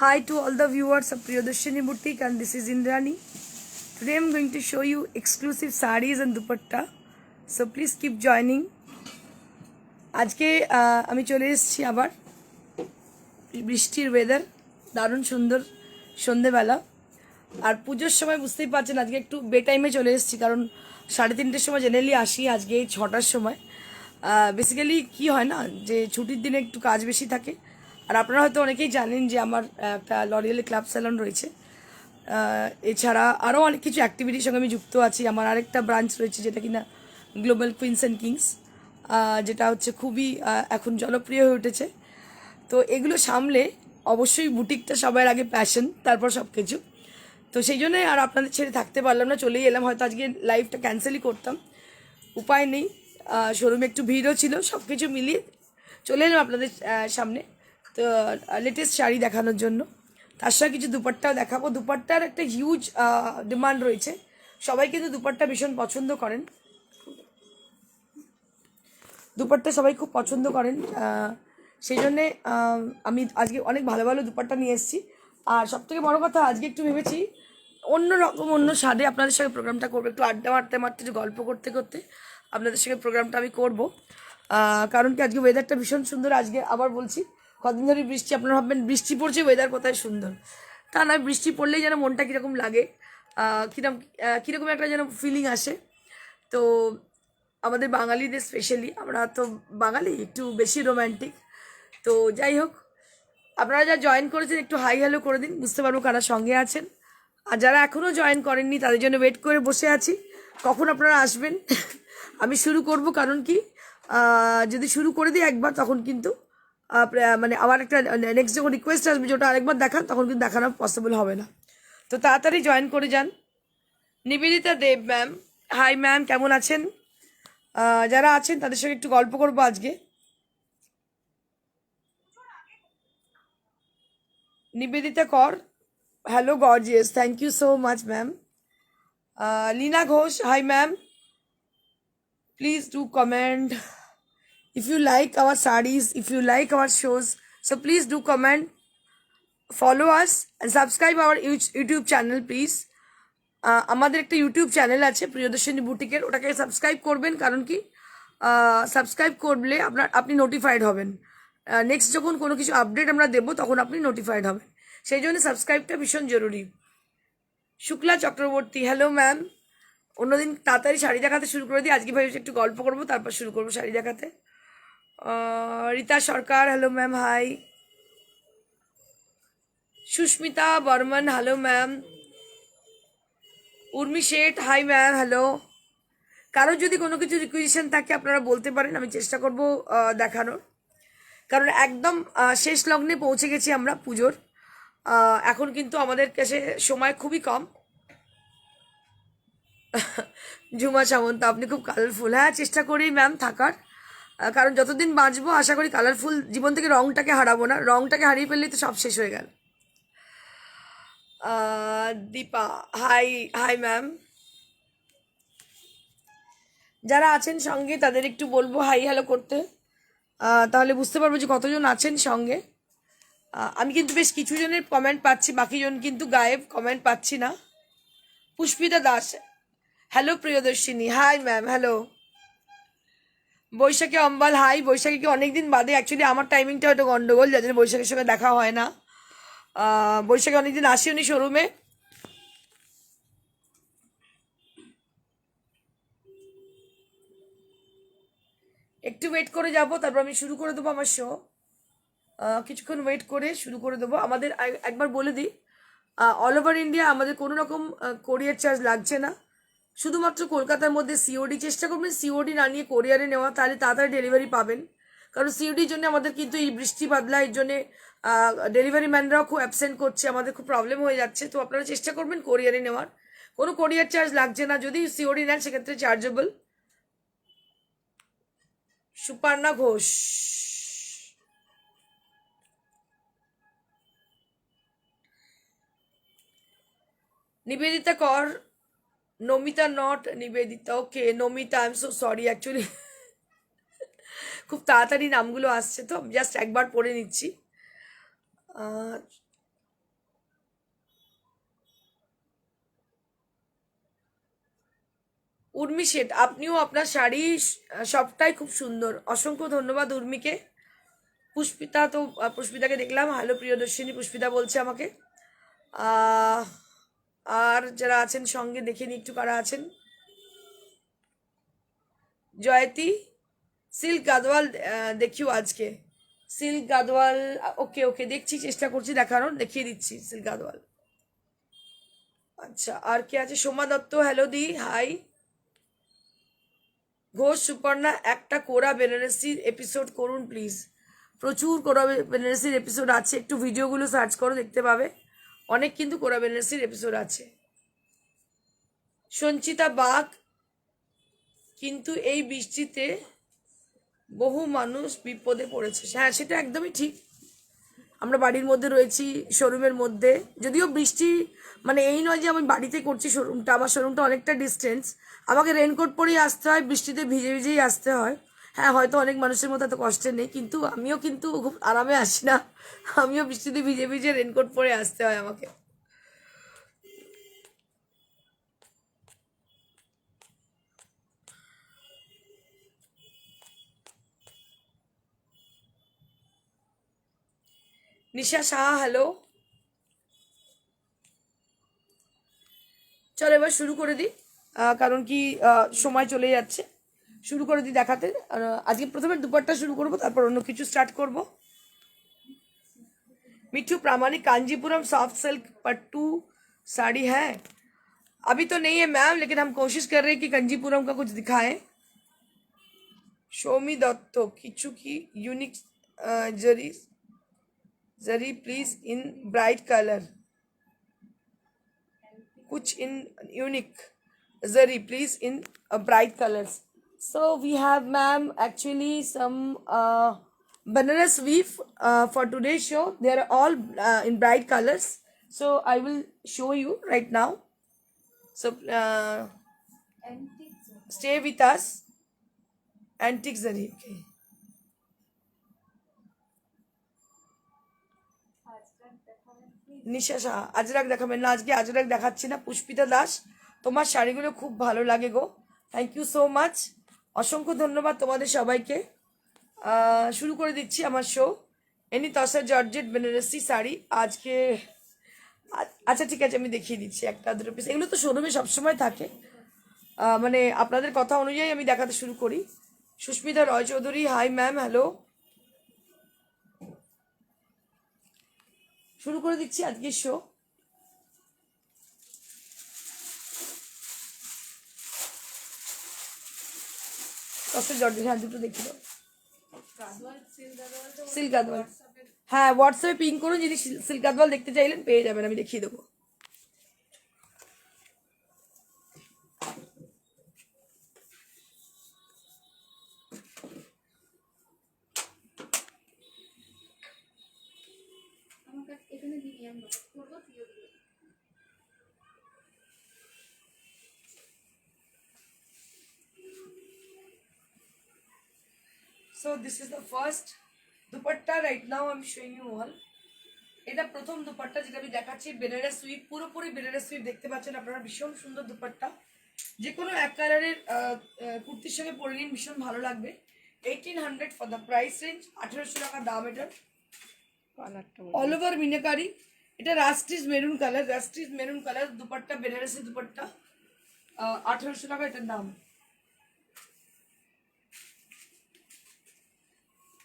Hi to all the viewers of Priyadarshini Boutique, and this is Indrani. Today I'm going to show you exclusive sarees and dupatta. So please keep joining. আজকে আমি চলে এসেছি আবার বৃষ্টির weather, দারুণ সুন্দর সন্ধেবেলা। আর পুজোর সময় বুঝতেই পারছেন আজকে একটু বে টাইমে চলে এসেছি, কারণ 3:30টার সময় জেনারেলি আসি, আজকে 6টার সময়। বেসিক্যালি কি হয় না যে ছুটির দিনে একটু কাজ বেশি থাকে। আর আপনারা হয়তো অনেকেই জানেন যে আমার একটা লরিয়ালে ক্লাব স্যালন রয়েছে। এছাড়া আরও অনেক কিছু অ্যাক্টিভিটির সঙ্গে আমি যুক্ত আছি। আমার আরেকটা ব্রাঞ্চ রয়েছে যেটা কিনা গ্লোবাল কুইন্স অ্যান্ড কিংস, যেটা হচ্ছে খুবই এখন জনপ্রিয় হয়ে উঠেছে। তো এগুলো সামলে অবশ্যই বুটিকটা সবার আগে প্যাশন, তারপর সব কিছু। তো সেই জন্যই আর আপনাদের ছেড়ে থাকতে পারলাম না, চলেই এলাম। হয়তো আজকে লাইভটা ক্যান্সেলই করতাম, উপায় নেই। শোরুমে একটু ভিড়ও ছিল, সব কিছু মিলিয়ে চলে এলাম আপনাদের সামনে। তো লেটেস্ট শাড়ি দেখানোর জন্য, তার সঙ্গে কিছু দুপাট্টাও দেখাবো। দুপাট্টার একটা হিউজ ডিমান্ড রয়েছে, সবাই কিন্তু দুপাট্টা ভীষণ পছন্দ করেন। দুপাট্টা সবাই খুব পছন্দ করেন, সেই জন্যে আমি আজকে অনেক ভালো ভালো দুপাট্টা নিয়ে এসেছি। আর সবথেকে বড় কথা, আজকে একটু ভেবেছি অন্য রকম, অন্য স্বাদে আপনাদের সঙ্গে প্রোগ্রামটা করবো। একটু আড্ডা মারতে মারতে, একটু গল্প করতে করতে আপনাদের সঙ্গে প্রোগ্রামটা আমি করবো। কারণ কি আজকে ওয়েদারটা ভীষণ সুন্দর। আজকে আবার বলছি, কদিন ধরে বৃষ্টি, আপনারা ভাববেন বৃষ্টি পড়ছে, ওয়েদার কোথায় সুন্দর। তা নয়, বৃষ্টি পড়লেই যেন মনটা কীরকম লাগে, কীরকম একটা যেন ফিলিং আসে। তো আমাদের বাঙালিদের স্পেশালি, আমরা তো বাঙালি একটু বেশি রোম্যান্টিক। তো যাই হোক, আপনারা যা জয়েন করেছেন একটু হাই হ্যালো করে দিন, বুঝতে পারবো কারা সঙ্গে আছেন। আর যারা এখনও জয়েন করেননি তাদের জন্য ওয়েট করে বসে আছি, কখন আপনারা আসবেন। আমি শুরু করব, কারণ কি যদি শুরু করে দিই একবার, তখন কিন্তু মানে আমার একটা নেক্সট যখন রিকোয়েস্ট আসবে যেটা আরেকবার দেখান, তখন কিন্তু দেখানো পসিবল হবে না। তো তাড়াতাড়ি জয়েন করে যান। নিবেদিতা দেব ম্যাম, হাই ম্যাম, কেমন আছেন? যারা আছেন তাদের সঙ্গে একটু গল্প করবো আজকে। নিবেদিতা কর, hello gorgeous, thank you so much ma'am. Leena Ghosh, hi ma'am, please do comment if you like our sarees, if you like our shows, so please do comment, follow us and subscribe our YouTube channel please. আমাদের একটা YouTube channel আছে প্রিয়দর্শিনী বুটিকের, ওটাকে subscribe করবেন। কারণ কি subscribe করলে আপনি notified হবেন। নেক্সট যখন কোনো কিছু আপডেট আমরা দেবো তখন আপনি নোটিফাইড হবেন, সেই জন্য সাবস্ক্রাইবটা ভীষণ জরুরি। Shukla Chakraborty, hello ma'am. অন্যদিন তাড়াতাড়ি শাড়ি দেখাতে শুরু করে দিই, আজকে ভেবেছি একটু গল্প করবো, তারপর শুরু করবো শাড়ি দেখাতে। Rita Sarkar, hello ma'am, hi. Sushmita Barman, hello ma'am. Urmi Seth, hi ma'am, hello. কারোর যদি কোনো কিছু রিকুয়েশন থাকে আপনারা বলতে পারেন, আমি চেষ্টা করব দেখানোর। কারণ একদম শেষ লগ্নে পৌঁছে গেছি আমরা পুজোর। এখন কিন্তু আমাদের কাছে সময় খুবই কম। ঝুমা সামন্ত, আপনি খুব কালারফুল। হ্যাঁ, চেষ্টা করি ম্যাম থাকার, কারণ যতদিন বাঁচবো আশা করি কালারফুল জীবন থেকে রংটাকে হারাবো না। রংটাকে হারিয়ে ফেললেই তো সব শেষ হয়ে গেল। Dipa, hi hi ma'am. যারা আছেন সঙ্গে তাদের একটু বলবো হাই হ্যালো করতে, তাহলে বুঝতে পারবো যে কতজন আছেন সঙ্গে। আমি কিন্তু বেশ কিছু জনের কমেন্ট পাচ্ছি, বাকিজন কিন্তু গায়েব, কমেন্ট পাচ্ছি না। Pushpita Das, hello Priyadarshini, hi ma'am, hello. Baishakhi Ambal, hi. বৈশাখীকে অনেকদিন বাদে, অ্যাকচুয়ালি আমার টাইমিংটা হয়তো গন্ডগোল, যার জন্য বৈশাখীর সঙ্গে দেখা হয় না। বৈশাখী অনেকদিন আসেনি শোরুমে। একটু ওয়েট করে যাব, তারপর আমি শুরু করে দেবো আমার শো। কিছুক্ষণ ওয়েট করে শুরু করে দেবো। আমাদের একবার বলে দিই, অল ওভার ইন্ডিয়া আমাদের কোনো রকম কোরিয়ার চার্জ লাগছে না, শুধুমাত্র কলকাতার মধ্যে সিওডি। চেষ্টা করবেন সিওডি না নিয়ে কোরিয়ারে নেওয়া, তাহলে তাড়াতাড়ি ডেলিভারি পাবেন। কারণ সিওডির জন্য আমাদের কিন্তু এই বৃষ্টি বাদলা, এর জন্যে ডেলিভারি ম্যানরাও খুব অ্যাবসেন্ট করছে, আমাদের খুব প্রবলেম হয়ে যাচ্ছে। তো আপনারা চেষ্টা করবেন কোরিয়ারে নেওয়ার, কোনো কোরিয়ার চার্জ লাগছে না। যদি সিওডি নেন সেক্ষেত্রে চার্জেবল। সুপর্ণা ঘোষ, নিবেদিতা কর, Namita not Nivedita, okay Namita, I am so sorry actually খুব তাড়াতাড়ি নামগুলো আসছে, তো জাস্ট একবার পড়ে নিচ্ছি। উর্মি শেঠ, আপনিও আপনার শাড়ি সবটাই খুব সুন্দর। অসংখ্য ধন্যবাদ উর্মিকে। পুষ্পিতা তো পুষ্পিতাকে দেখলাম, হ্যালো প্রিয়দর্শিনী, পুষ্পিতা বলছে আমাকে। আর যারা আছেন সঙ্গে দেখে নি একটু কারা আছেন। জয়তী, সিল্ক গাদওয়াল দেখিও আজকে। সিল্ক গাদওয়াল, ওকে ওকে, দেখছি, চেষ্টা করছি দেখানোর, দেখিয়ে দিচ্ছি সিল্ক গাদওয়াল। আচ্ছা, আর কে আছে? সোমা দত্ত, হ্যালো দি, হাই। ঘোষ সুপর্ণা, একটা কোরা বেনারসির এপিসোড করুন প্লিজ। প্রচুর কোরা বেনারসির এপিসোড আছে, একটু ভিডিওগুলো সার্চ করো, দেখতে পাবে অনেক কিন্তু কোরা বেনারসির এপিসোড আছে। সঞ্চিতা বাগ, কিন্তু এই বৃষ্টিতে বহু মানুষ বিপদে পড়েছে। হ্যাঁ, সেটা একদমই ঠিক। আমরা বাড়ির মধ্যে রয়েছি, শোরুমের মধ্যে, যদিও বৃষ্টি মানে এই নয় যে আমি বাড়িতে করছি শোরুমটা, আমার শোরুমটা অনেকটা ডিস্টেন্স, আমাকে রেনকোট পরেই আসতে হয়, বৃষ্টিতে ভিজে ভিজেই আসতে হয়। হ্যাঁ, হয়তো অনেক মানুষের মতো এত কষ্টের নেই, কিন্তু আমিও কিন্তু খুব আরামে আসি না, আমিও বৃষ্টিতে ভিজে ভিজে রেনকোট পরে আসতে হয় আমাকে। নিশা সাহা, হ্যালো। চলো এবার শুরু করে দিই, কারণ কি সময় চলে যাচ্ছে। শুরু করে দিই দেখাতে। আজকে প্রথমে দুপাট্টা শুরু করব, তারপর অন্য কিছু স্টার্ট করব। मिठू प्रामाणिक कांजीपुरम सॉफ्ट सिल्क पट्टू साड़ी है? अभी तो नहीं है मैम, लेकिन हम कोशिश कर रहे हैं कि कांजीपुरम का कुछ दिखाएं। शोमी दत्तो, किचू की unique zari zari please in bright colour, कुछ इन unique zari please in bright colors. So we have ma'am actually some banaras weave for today's show. They are all in bright colors, so I will show you right now. So stay with us. Antique zari, okay. নিশা সাহা, আজরাক দেখাবেন না আজকে? আজরাক দেখাচ্ছি না। পুষ্পিতা দাস, তোমার শাড়িগুলো খুব ভালো লাগে গো, থ্যাংক ইউ সো মাচ, অসংখ্য ধন্যবাদ তোমাদের সবাইকে। শুরু করে দিচ্ছি আমার শো। এনি তসা জর্জেট বেনারসি শাড়ি আজকে। আচ্ছা ঠিক আছে, আমি দেখিয়ে দিচ্ছি একটা দুটো পিস, এগুলো তো শোরুমে সবসময় থাকে, মানে আপনাদের কথা অনুযায়ী আমি দেখাতে শুরু করি। সুস্মিতা রয় চৌধুরী, হাই ম্যাম, হ্যালো। শুরু করে দিচ্ছি আজকের শো। জর্জেট, হ্যাঁ দুটো দেখি দাও। সিল্ক গাদওয়াল, হ্যাঁ হোয়াটসঅ্যাপে পিং করুন, যদি সিল্ক গাদওয়াল দেখতে চাইলেন পেয়ে যাবেন, আমি দেখিয়ে দেবো। So this is the first dupatta right now I'm showing you all. এটা প্রথম দুপাট্টা যেটা আমি দেখাচ্ছি, বেনারস সুইপ, পুরোপুরি বেনারস সুইপ দেখতে পাচ্ছেন আপনারা, ভীষণ সুন্দর দুপাট্টা, যে কোনো এক কালারের কুর্তির সঙ্গে পরে নিন, ভীষণ ভালো লাগবে। 1800 ফর দ্য প্রাইস রেঞ্জ, 1800 টাকা দাম এটার। অল ওভার মিনাকারি, এটা রাস্টিজ মেরুন কালার, রাস্টিজ মেরুন কালার দুপাট্টা, বেনারসি দুপাট্টা, 1800 টাকা এটার দাম।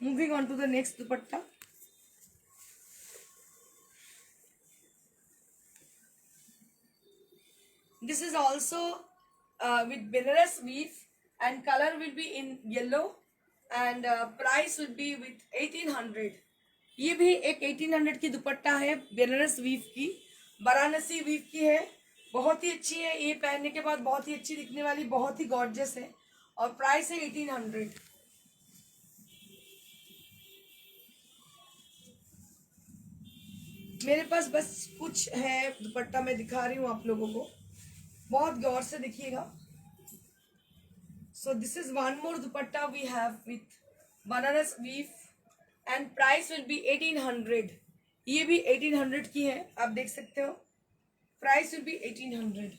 Moving on to the next dupatta. This is also with Benares weave, and color will be in yellow, and price will be with 1800. ये भी एक 1800 की दुपट्टा है, बेनारस वीव की, वाराणसी वीव की है, बहुत ही अच्छी है, ये पहनने के बाद बहुत ही अच्छी दिखने वाली, बहुत ही गॉर्जियस है, और प्राइस है 1800। मेरे पास बस कुछ है दुपट्टा, मैं दिखा रही हूँ आप लोगों को, बहुत गौर से देखिएगा। So this is one more dupatta we have with Banaras weave, and price will be 1800। ये भी 1800 की है, आप देख सकते हो, price will be 1800।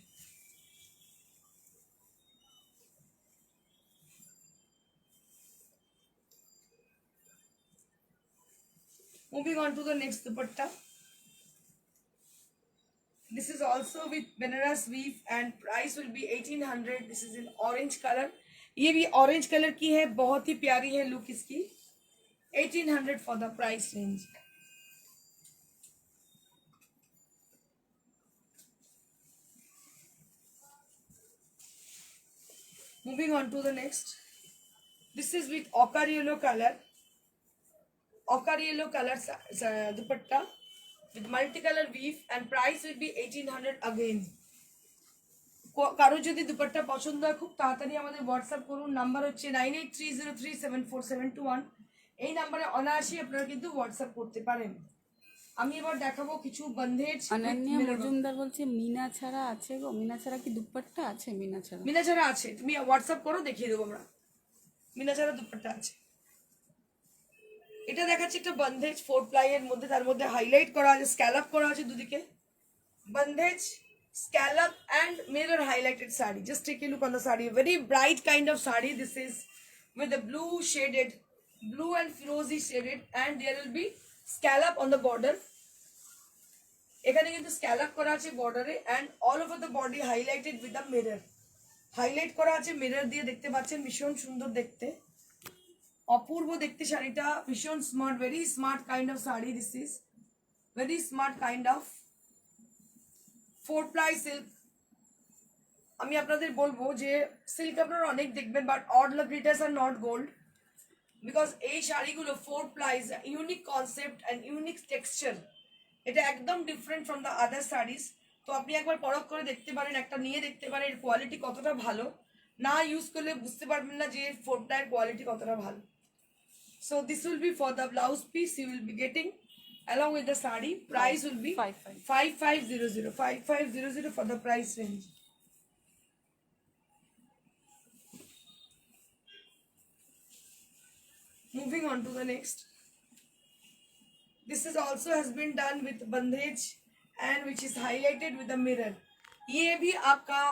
Moving on to the next dupatta. This is also with Benaras weave and price will be 1800. This is in orange color. ये भी orange color की है, बहुत ही प्यारी है look इसकी. 1800 for the price range. Moving on to the next. This is with ochre yellow color. Ochre yellow color dupatta with multicolor weave and price will be 1800 again. কারো যদি দুপাট্টা পছন্দ হয় খুব তাড়াতাড়ি আমাদের হোয়াটসঅ্যাপ করুন, নাম্বার হচ্ছে 9830374721। এই নাম্বারে অনায়াসে আপনারা কিন্তু হোয়াটসঅ্যাপ করতে পারেন। আমি এবার দেখাবো কিছু বন্ধেজ। অনন্যা মজুমদার বলছে মিনা ছাড়া আছে গো, মিনা ছাড়া কি দুপাট্টা আছে? মিনা ছাড়া আছে, তুমি হোয়াটসঅ্যাপ করো, দেখিয়ে দেবো আমরা। মিনা ছাড়া দুপাট্টা আছে। এটা দেখাচ্ছি একটা বন্ধেজ 4 প্লাই এর মধ্যে, তার মধ্যে হাইলাইট করা আছে, স্ক্যালপ করা আছে দুদিকে। Bandhej scallop and mirror highlighted sari. Just take a look on the sari, a very bright kind of sari. This is with the blue and firozi shaded, and there will be scallop on the border. এখানে কিন্তু scallop করা আছে বর্ডারে, and all over the body highlighted with the mirror. Highlight করা আছে mirror দিয়ে, দেখতে পাচ্ছেন, ভীষণ সুন্দর দেখতে, অপূর্ব দেখতে শাড়িটা, ভীষণ smart, very smart kind of sari. This is very smart kind of 4 ply silk. আমি আপনাদের বলবো যে সিল্ক আপনারা অনেক দেখবেন, but all glitters are not gold, because এই শাড়িগুলো 4 plies, unique concept and unique texture, এটা একদম different from the other saris. তো আপনি একবার পরখ করে দেখতে পারেন, একটা নিয়ে দেখতে পারেন এর কোয়ালিটি কতটা ভালো। না ইউজ করলে বুঝতে পারবেন না যে এর 4 প্লাইয়ের কোয়ালিটি কতটা ভালো। So this will be for the blouse piece, you will be getting along with the sari. Price will be 5500 for the price range. Moving on to the next. This is also has been done with bandhej and which is highlighted with a mirror. ये भी आपका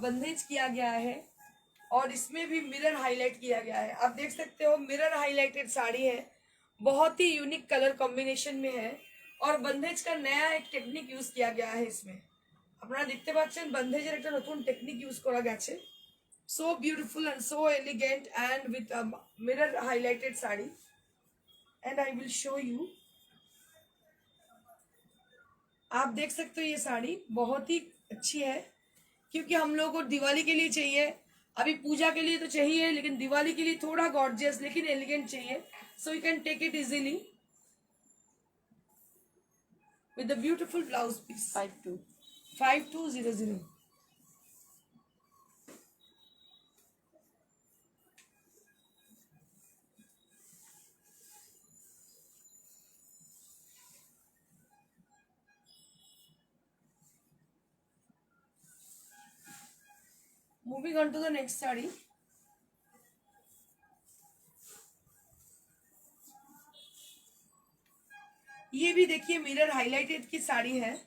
बंधेज किया गया है और इसमें भी mirror highlight किया गया है। आप देख सकते हो मिरर हाईलाइटेड साड़ी है, बहुत ही यूनिक कलर कॉम्बिनेशन में है, और बंधेज का नया एक टेक्निक यूज किया गया है इसमें। আপনারা দেখতে পাচ্ছেন বন্ধেজের একটা নতুন টেকনিক ইউজ করা গেছে। So beautiful and so elegant and with mirror highlighted sari, and I will show you. आप देख सकते हो ये साड़ी बहुत ही अच्छी है, क्योंकि हम लोग को दिवाली के लिए चाहिए, अभी पूजा के लिए तो चाहिए, लेकिन दिवाली के लिए थोड़ा गॉर्जियस लेकिन एलिगेंट चाहिए। So you can take it easily with the beautiful blouse piece. 5200. Moving on to the next saree. ये भी देखिए मिरर हाईलाइटेड की साड़ी है।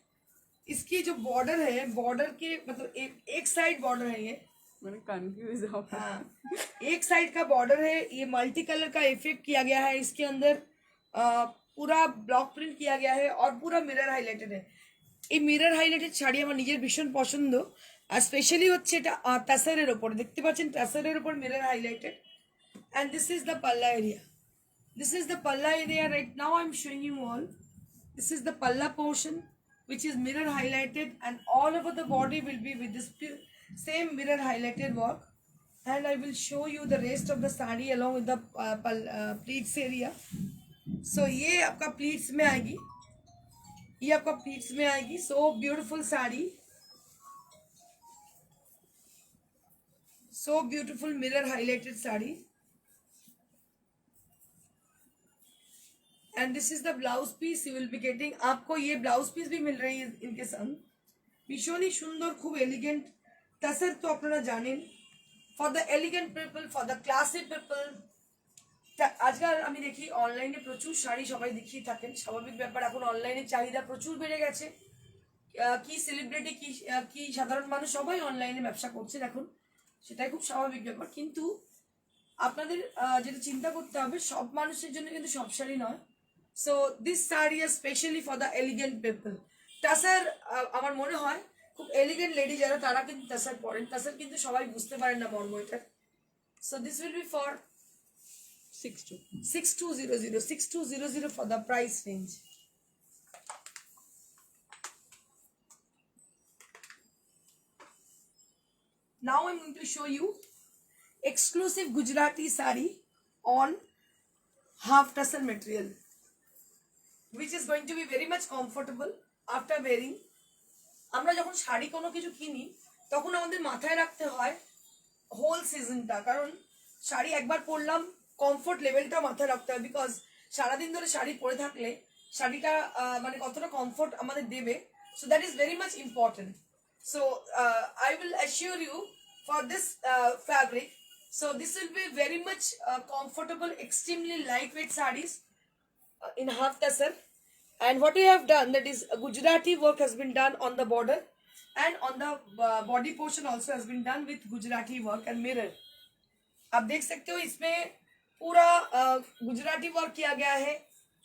इसकी जो बॉर्डर है, बॉर्डर के मतलब एक साइड बॉर्डर है, ये मैंने कंफ्यूज हो गया। हाँ, एक साइड का बॉर्डर है, ये मल्टी कलर का इफेक्ट किया गया है, इसके अंदर पूरा ब्लॉक प्रिंट किया गया है और पूरा मिरर हाईलाइटेड है। এই মিরর হাইলাইটেড শাড়ি আমার নিজের ভীষণ পছন্দ, আর স্পেশালি হচ্ছে এটা টাসারের ওপর, দেখতে পাচ্ছেন টাসারের ওপর mirror highlighted, and this is the পাল্লা area. This is the palla area. Right now I'm showing you all. This is the palla portion which is mirror highlighted, and all over the body will be with this same mirror highlighted work. And I will show you the rest of the sari along with the pleats area. So ये आपका pleats में आएगी, ये आपका pleats में आएगी। So beautiful sari, so beautiful mirror highlighted sari. And this is the blouse piece you will be getting. आपको ये ब्लाउज पीस भी मिल रही है इनके संग, भीषण सुंदर, खूब एलिगेंट तसर तो আপনারা জানেন। For the elegant people, for the classy people. আজকাল আমি দেখি অনলাইনে প্রচুর শাড়ি সবাই দেখিয়ে থাকেন, স্বাভাবিক ব্যাপার, এখন অনলাইনে চাহিদা প্রচুর বেড়ে গেছে। কি সেলিব্রিটি কি সাধারণ মানুষ সবাই অনলাইনে ব্যবসা করছেন এখন, সেটাই খুব স্বাভাবিক ব্যাপার। কিন্তু আপনাদের যেটা চিন্তা করতে হবে, সব মানুষের জন্য কিন্তু সব শাড়ি নয়। So this saree is specially for the elegant people. Tussar আমার মনে হয় খুব এলিগেন্ট লেডি যারা তারা কিন্তু টাসার পরেন, টাসার কিন্তু সবাই বুঝতে পারেন না মর্ম এটা। So this will be for 6200 for the price range. Now I'm going to show you exclusive Gujarati saree on half tussar material, which is going to be very much comfortable after wearing. আমরা যখন শাড়ি কোনো কিছু কিনি তখন আমাদের মাথায় রাখতে হয় হোল সিজনটা, কারণ শাড়ি একবার পরলাম কমফোর্ট লেভেলটা মাথায় রাখতে হয়, বিকজ সারাদিন ধরে শাড়ি পরে থাকলে শাড়িটা মানে কতটা কমফোর্ট আমাদের দেবে, so that is very much important. So I will assure you for this fabric, so this will be very much comfortable, extremely lightweight sarees in half tussar. And what we have done, that is Gujarati work has been done on the border, and on the body portion also has been done with Gujarati work and mirror. आप देख सकते हो इसमें पूरा Gujarati work किया गया है,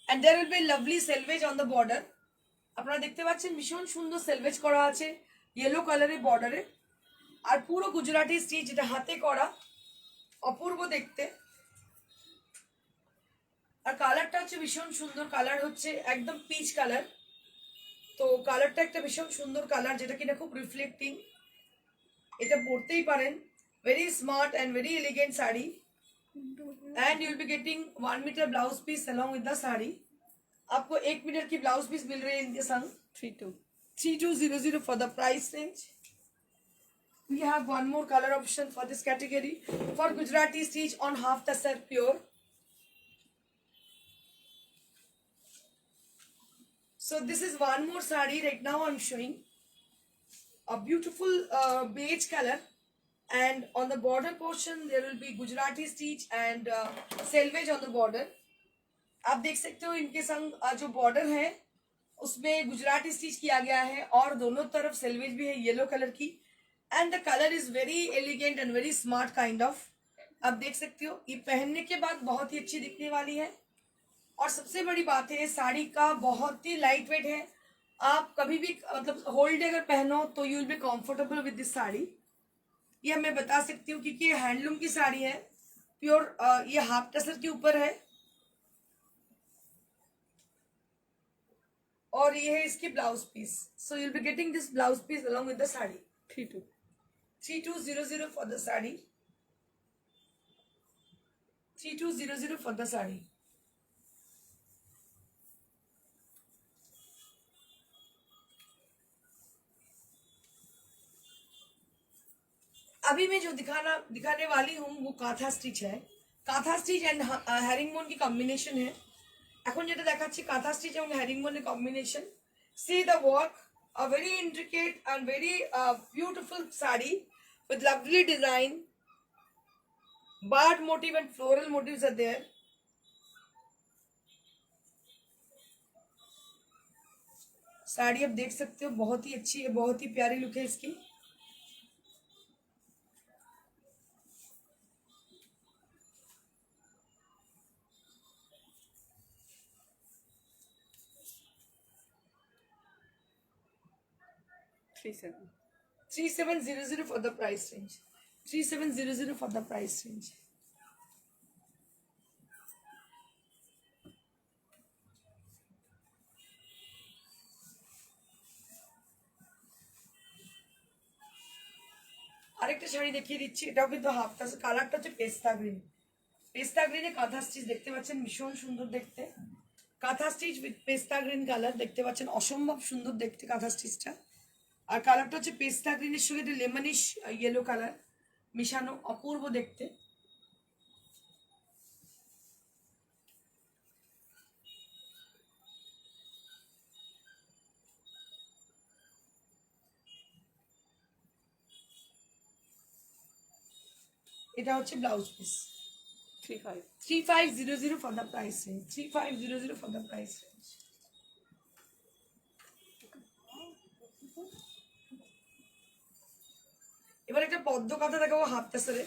and there will be lovely selvage on the border. আপনারা দেখতে পাচ্ছেন ভীষণ সুন্দর সেলভেজ করা আছে ইয়েলো কালারের বর্ডারে, আর পুরো গুজরাটি স্টিচ, যেটা হাতে করা, অপূর্ব দেখতে। আর কালারটা হচ্ছে ভীষণ সুন্দর, কালার হচ্ছে একদম পিচ কালার, তো কালারটা একটা ভীষণ সুন্দর কালার যেটা কিনা খুব রিফ্লেক্টিং, এটা পরতেই পারেন। very smart and very elegant saree, and you will be getting 1 meter blouse piece along with the saree. आपको 1 मीटर की ब्लाउज पीस मिल रही है इनके संग 3200 for the price range. We have one more color option for this category for Gujarati stitch on half tussar pure. So this is one more saree right now I'm showing, a beautiful beige color, and on the border portion there will be Gujarati stitch and selvage on the border. आप देख सकते हो इनके संग जो border है उसमें Gujarati stitch किया गया है, और दोनों तरफ सेल्वेज भी है येलो कलर की, and the colour is very elegant and very smart kind of. आप देख सकते हो ये पहनने के बाद बहुत ही अच्छी दिखने वाली है, और सबसे बड़ी बात है साड़ी का बहुत ही लाइट वेट है. आप कभी भी मतलब होल डे अगर पहनो तो you will be comfortable with this sari. ये मैं बता सकती हूँ क्योंकि ये हैंडलूम की साड़ी है प्योर, ये हाफ टसर के ऊपर है, और ये है इसकी blouse piece. So you will be getting this blouse piece along with the sari. 3200 for the sari. 3200 for the sari. अभी मैं जो दिखाने वाली हूँ वो काथा स्टिच है. काथा स्टिच एंड हेरिंगबोन की कॉम्बिनेशन है. এখন যেটা দেখাচ্ছি কাঁথা স্টিচ এবং হ্যারিংবোনের combination. See the work, a very intricate and very beautiful saree with lovely design, bird motif and floral motifs are there. Sari आप देख सकते हो बहुत ही अच्छी है, बहुत ही प्यारी लुक है इसकी. $3700 3700 for the price range. 3700 for the price range. আরেকটা শাড়ি দেখিয়ে দিচ্ছি, এটাও কিন্তু হাফ টাসের, কালারটা হচ্ছে পেস্তা গ্রিন. পেস্তা গ্রিনে কাঁথা স্টিচ দেখতে পাচ্ছেন, ভীষণ সুন্দর দেখতে. কাঁথা স্টিচ উইথ পেস্তা গ্রিন কালার দেখতে পাচ্ছেন, অসম্ভব সুন্দর দেখতে কাঁথা স্টিচটা. আর কালারটা হচ্ছে পেস্তা গ্রিনের সঙ্গে একটা লেমনিশ ইয়েলো কালার মিশানো, অপূর্ব দেখতে. এটা হচ্ছে blouse piece. 3500 for the price range. 3500 for the price range. এবার একটা পদ্ম কাঁথা দেখাবো হাফ টাসরে.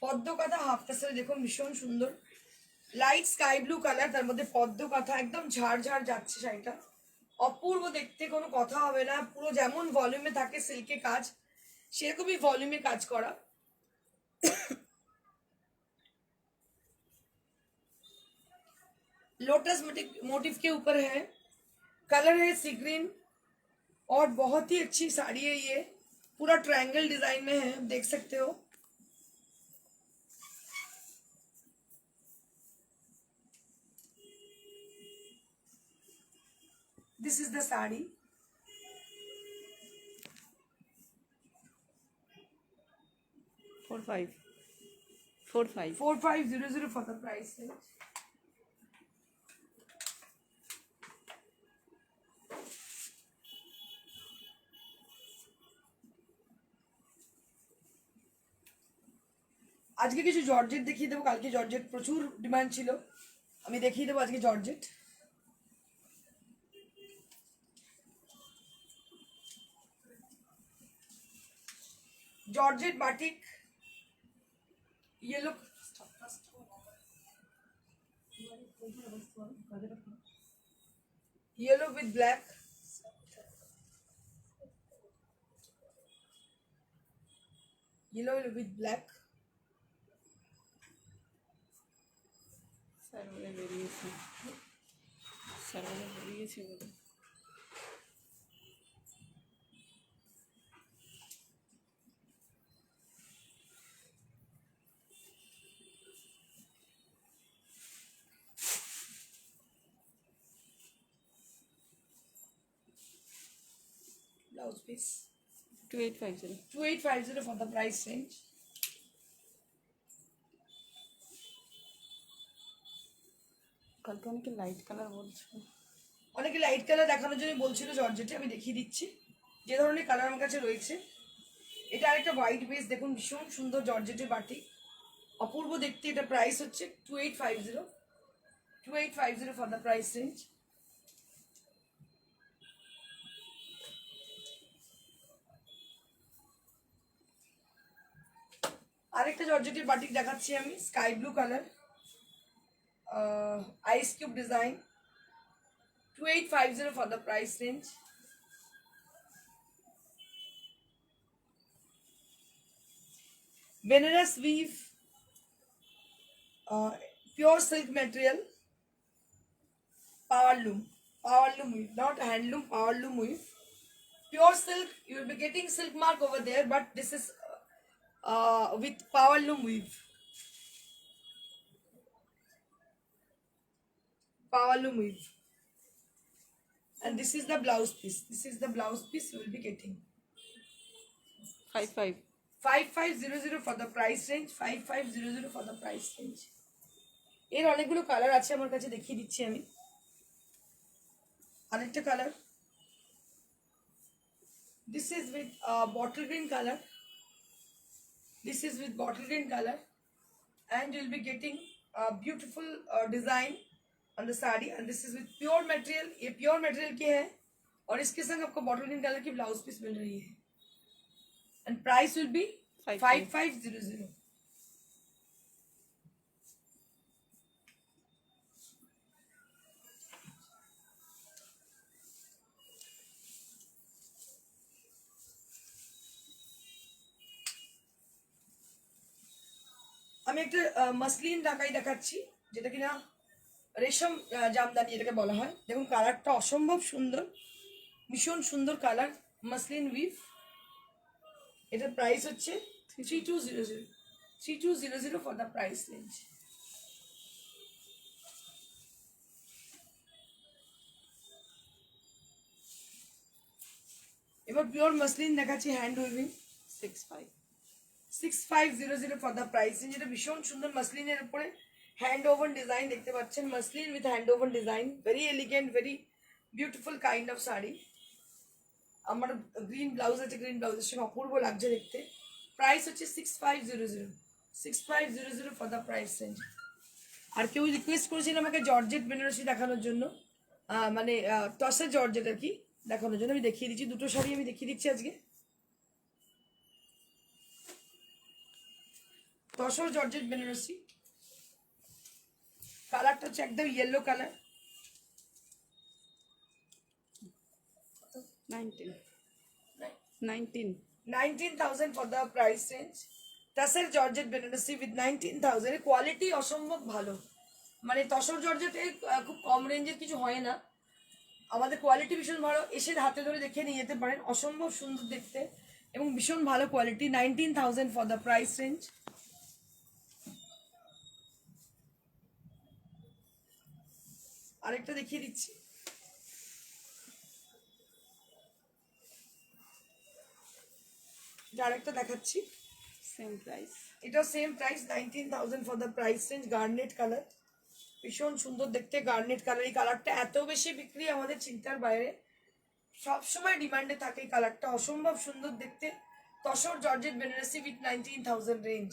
পদ্ম কাঁথা হাফ টাসরে দেখুন ভীষণ সুন্দর. লাইট স্কাই ব্লু কালার, তার মধ্যে পদ্ম কাঁথা, একদম ঝাড় ঝাড় যাচ্ছে শাড়িটা, অপূর্ব দেখতে, কোনো কথা হবে না। পুরো যেমন ভলিউমে থাকে সিল্কে কাজ, সেরকমই ভলিউমে কাজ করা। लोटस मोटिव के ऊपर है, कलर है सी ग्रीन, और बहुत ही अच्छी साड़ी है ये। पूरा ट्रायंगल डिजाइन में है, देख सकते हो। This is the sari. 4500 for the price range। আজকে কিছু জর্জেট দেখিয়ে দেবো, কালকে জর্জেট প্রচুর ডিমান্ড ছিল, আমি দেখিয়ে দেবো আজকে জর্জেট। जॉर्जेट बाटिक, ये लोग yellow with black, yellow with black, সার্ভারে বেরিয়েছে, সার্ভারে বেরিয়েছে বলে। Blouse piece 2850। 2850 for the price range। কালকে অনেকে লাইট কালার বলছো, অনেকে লাইট কালার দেখানোর জন্য বলছিল জর্জেটে, আমি দেখিয়ে দিচ্ছি যে ধরনের কালার আমার কাছে রয়েছে। এটা আরেকটা হোয়াইট বেস, দেখুন ভীষণ সুন্দর জর্জেটের বাটিক, অপূর্ব দেখতে। এটা প্রাইস হচ্ছে 2850 for the price range। আরেকটা জর্জেটের বাটিক দেখাচ্ছি আমি, sky blue colour, ice cube design, 2850 for the price range। Benares weave, pure silk material, power loom weave, not handloom, power loom weave, pure silk. You will be getting silk mark over there, but this is with power loom weave, and this is the blouse piece, you will be getting 5500 for the price range, 5500 for the price range। এর অনেকগুলো colour আছে আমার কাছে, দেখিয়ে দিচ্ছি আমি। আরেকটা colour, this is with bottle green color, and you'll be getting a beautiful design on the sari, and this is with pure material। ये प्योर मटेरियल की है, और इसके संग आपको बॉटल ग्रीन कलर की ब्लाउज पीस मिल रही है, and price will be 5500। আমি একটা মাসলিন ঢাকাই দেখাচ্ছি, যেটা কিনা রেশম জামদানি এটাকে বলা হয়। দেখুন কালারটা অসম্ভব সুন্দর, ভীষণ সুন্দর কালার, মাসলিন উইভ। এটার প্রাইস হচ্ছে 3200 ফর দ্য প্রাইস রেঞ্জ। এবার পিওর মাসলিন দেখাচ্ছি, hand weaving, 6500 for the price range. এটা ভীষণ সুন্দর মাসলিনের উপরে হ্যান্ড ওভান ডিজাইন দেখতে পাচ্ছেন, muslin with hand woven design, very elegant, very beautiful kind of sari. আমার গ্রিন ব্লাউজ আছে, গ্রিন ব্লাউজের সঙ্গে অপূর্ব লাগছে দেখতে। প্রাইস হচ্ছে 6500 ফর দ্য প্রাইস রেঞ্জ। আর কেউ রিকোয়েস্ট করেছিল আমাকে জর্জেট বেনারসি দেখানোর জন্য, মানে টসের জর্জেট আর কি দেখানোর জন্য, আমি দেখিয়ে দিচ্ছি। দুটো শাড়ি আমি দেখিয়ে দিচ্ছি আজকে। তসর জর্জেট বেনারসি, কালারটা হচ্ছে একদম yellow colour. 19,000 for the price range. Tassel georgette Banarasi with 19,000। Quality অসম্ভব ভালো, মানে তসর জর্জেটে খুব কম রেঞ্জের কিছু হয় না, আমাদের কোয়ালিটি ভীষণ ভালো। এসে হাতে ধরে দেখে নিয়ে যেতে পারেন, অসম্ভব সুন্দর দেখতে এবং ভীষণ ভালো quality. 19,000 for the price range. আরেকটা দেখিয়ে দিচ্ছি, আরেকটা দেখাচ্ছি, সেম প্রাইস। এটাও same price 19,000 for the price range. Garnet colour, ভীষণ সুন্দর দেখতে গার্নেট কালার। এই কালারটা এত বেশি বিক্রি আমাদের চিন্তার বাইরে, সবসময় ডিমান্ডে থাকে এই কালারটা, অসম্ভব সুন্দর দেখতে। Tussar georgette Banarasi with 19,000 range.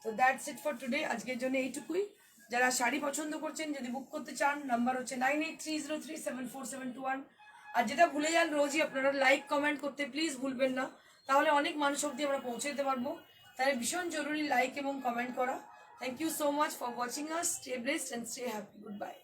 তো দ্যাটস ইট ফর টুডে, আজকের জন্য এইটুকুই। যারা শাড়ি পছন্দ করছেন, যদি বুক করতে চান, নাম্বার হচ্ছে 9830374721। আর যেটা ভুলে যান রোজই, আপনারা লাইক কমেন্ট করতে প্লিজ ভুলবেন না, তাহলে অনেক মানুষ অব্দি আমরা পৌঁছে দিতে পারবো। তাই ভীষণ জরুরি লাইক এবং কমেন্ট করা। Thank you so much for watching us. Stay blessed and stay happy. Good bye.